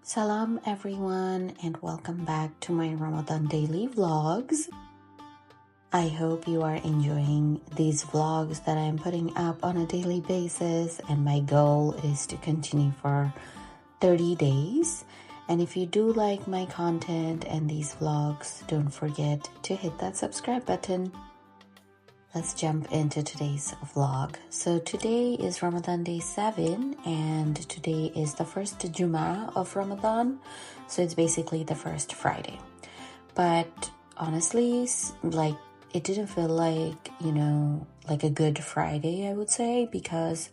Salam everyone and welcome back to my Ramadan daily vlogs. I hope you are enjoying these vlogs that I'm putting up on a daily basis, and my goal is to continue for 30 days. And if you do like my content and these vlogs, don't forget to hit that subscribe button. Let's jump into today's vlog. So today is Ramadan day 7 and today is the first Jummah of Ramadan. So it's basically the first Friday. But honestly, it didn't feel like, like a good Friday, I would say, because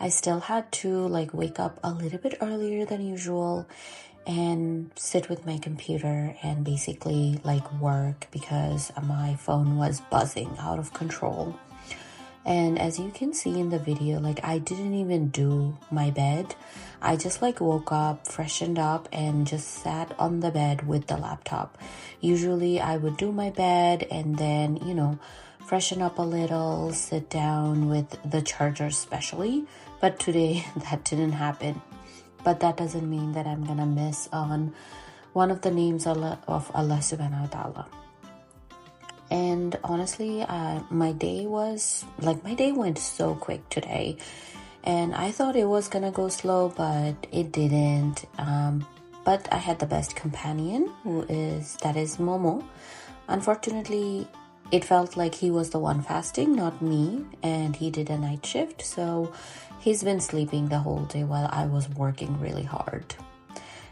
I still had to wake up a little bit earlier than usual and sit with my computer and basically work because my phone was buzzing out of control. And as you can see in the video, I didn't even do my bed. I just woke up, freshened up, and just sat on the bed with the laptop. Usually I would do my bed and then, freshen up a little, sit down with the charger especially. But today that didn't happen. But that doesn't mean that I'm gonna miss on one of the names of Allah subhanahu wa ta'ala. And honestly, my day went so quick today. And I thought it was gonna go slow, but it didn't. But I had the best companion, that is Momo. Unfortunately, it felt like he was the one fasting, not me, and he did a night shift, so he's been sleeping the whole day while I was working really hard.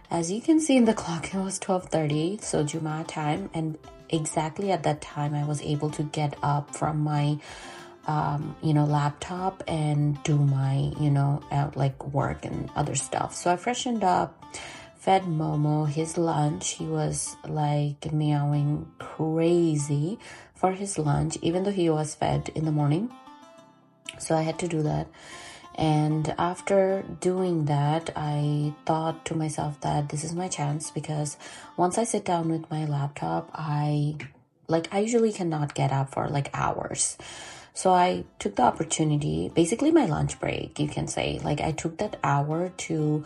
As you can see in the clock, it was 12:30, so Jummah time, and exactly at that time I was able to get up from my laptop and do my work and other stuff. So I freshened up, fed Momo his lunch. He was meowing crazy for his lunch, even though he was fed in the morning. So I had to do that. And after doing that, I thought to myself that this is my chance, because once I sit down with my laptop, I usually cannot get up for hours. So I took the opportunity, basically my lunch break, you can say. I took that hour to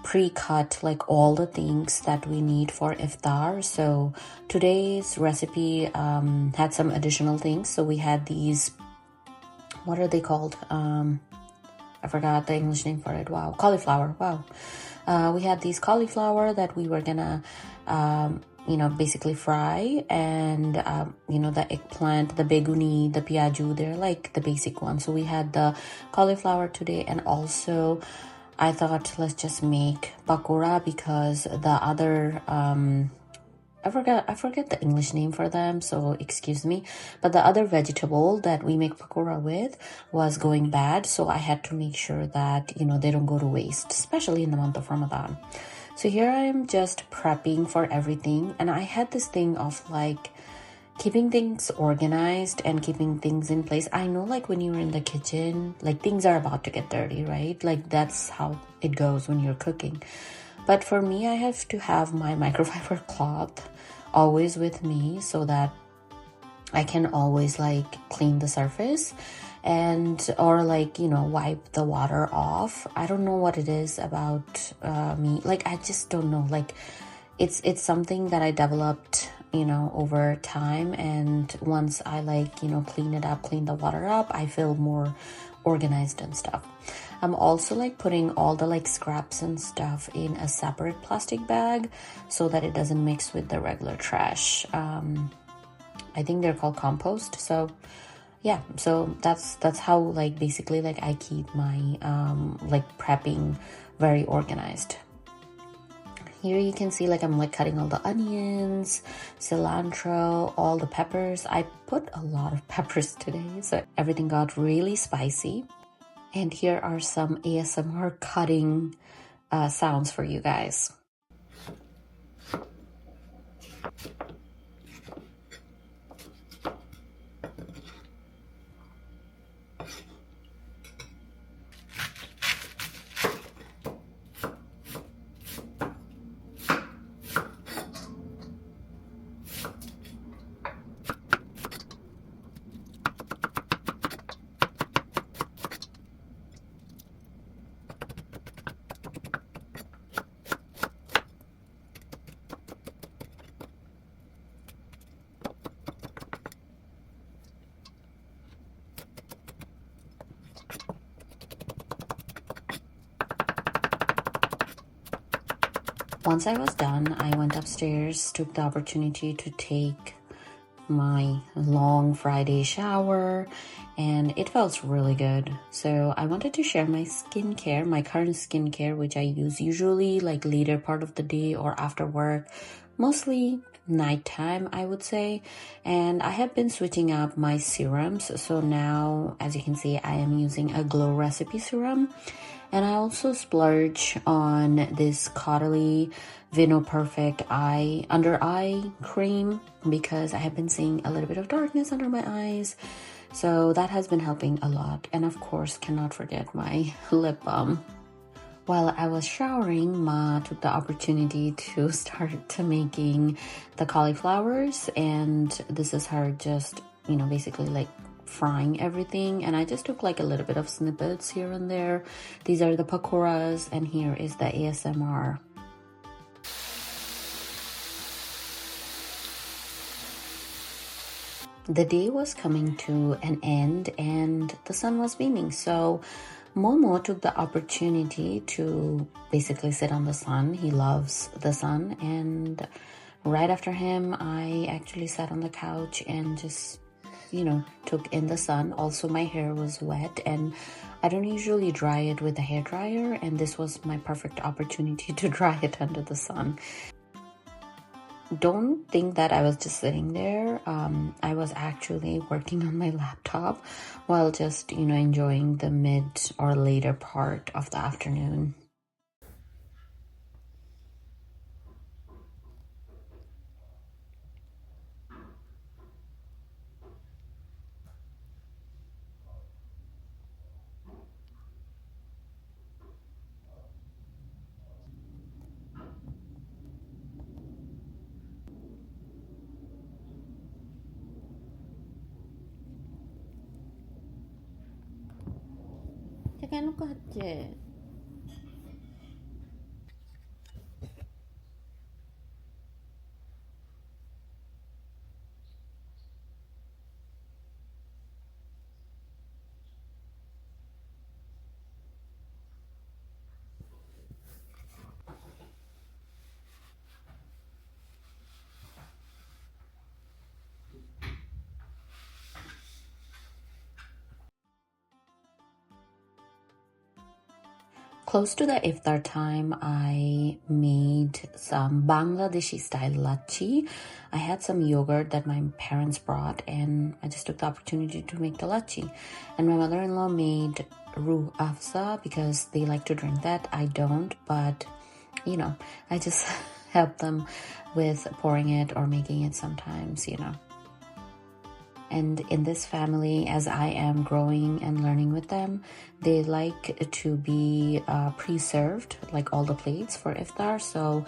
pre-cut all the things that we need for iftar. So today's recipe had some additional things. So we had these, what are they called? I forgot the English name for it. Wow, cauliflower. Wow. We had these cauliflower that we were gonna basically fry, and the eggplant, the beguni, the piaju, they're the basic ones. So we had the cauliflower today, and also I thought let's just make pakora, because the other I forget the English name for them, so excuse me. But the other vegetable that we make pakora with was going bad, so I had to make sure that, they don't go to waste, especially in the month of Ramadan. So here I am just prepping for everything, and I had this thing of keeping things organized and keeping things in place. I know when you're in the kitchen, things are about to get dirty, right? That's how it goes when you're cooking. But for me, I have to have my microfiber cloth always with me so that I can always clean the surface or wipe the water off. I don't know what it is about me. I just don't know. It's something that I developed over time, and once I clean it up, clean the water up, I feel more organized and stuff. I'm also putting all the scraps and stuff in a separate plastic bag so that it doesn't mix with the regular trash. I think they're called compost. So yeah, so that's how basically I keep my prepping very organized. Here you can see I'm cutting all the onions, cilantro, all the peppers. I put a lot of peppers today, so everything got really spicy. And here are some ASMR cutting sounds for you guys. Once I was done, I went upstairs, took the opportunity to take my long Friday shower, and it felt really good. So I wanted to share my skincare, my current skincare, which I use usually like later part of the day or after work, mostly nighttime, I would say. And I have been switching up my serums. So now, as you can see, I am using a Glow Recipe serum. And I also splurge on this Caudalie Vino Perfect under eye cream because I have been seeing a little bit of darkness under my eyes. So that has been helping a lot. And of course, cannot forget my lip balm. While I was showering, Ma took the opportunity to start making the cauliflowers. And this is her just, basically like frying everything, and I just took like a little bit of snippets here and there. These are the pakoras, and here is the ASMR. The day was coming to an end and the sun was beaming, so Momo took the opportunity to basically sit on the sun. He loves the sun, and right after him I actually sat on the couch and just took in the sun. Also, my hair was wet and I don't usually dry it with a hair dryer, and this was my perfect opportunity to dry it under the sun. Don't think that I was just sitting there. I was actually working on my laptop while just enjoying the mid or later part of the afternoon. Close to the iftar time, I made some Bangladeshi style lachi. I had some yogurt that my parents brought, and I just took the opportunity to make the lachi. And my mother-in-law made ruh afza because they like to drink that. I don't, but I just help them with pouring it or making it sometimes. And in this family, as I am growing and learning with them, they like to be pre-served, like all the plates for iftar. So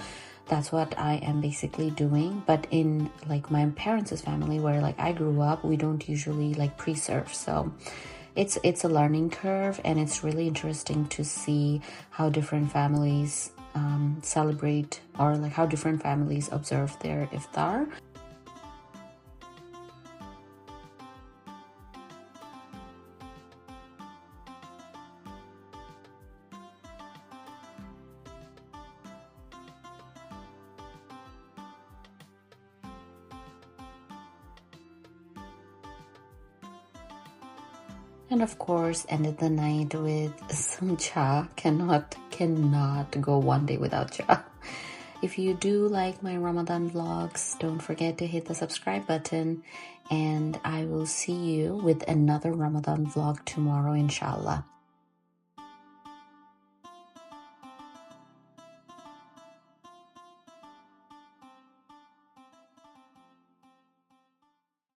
that's what I am basically doing. But in like my parents' family, where like I grew up, we don't usually like pre-serve. So it's a learning curve, and it's really interesting to see how different families celebrate, or like how different families observe their iftar. And of course, ended the night with some cha. Cannot go one day without cha. If you do like my Ramadan vlogs, don't forget to hit the subscribe button, and I will see you with another Ramadan vlog tomorrow, inshallah.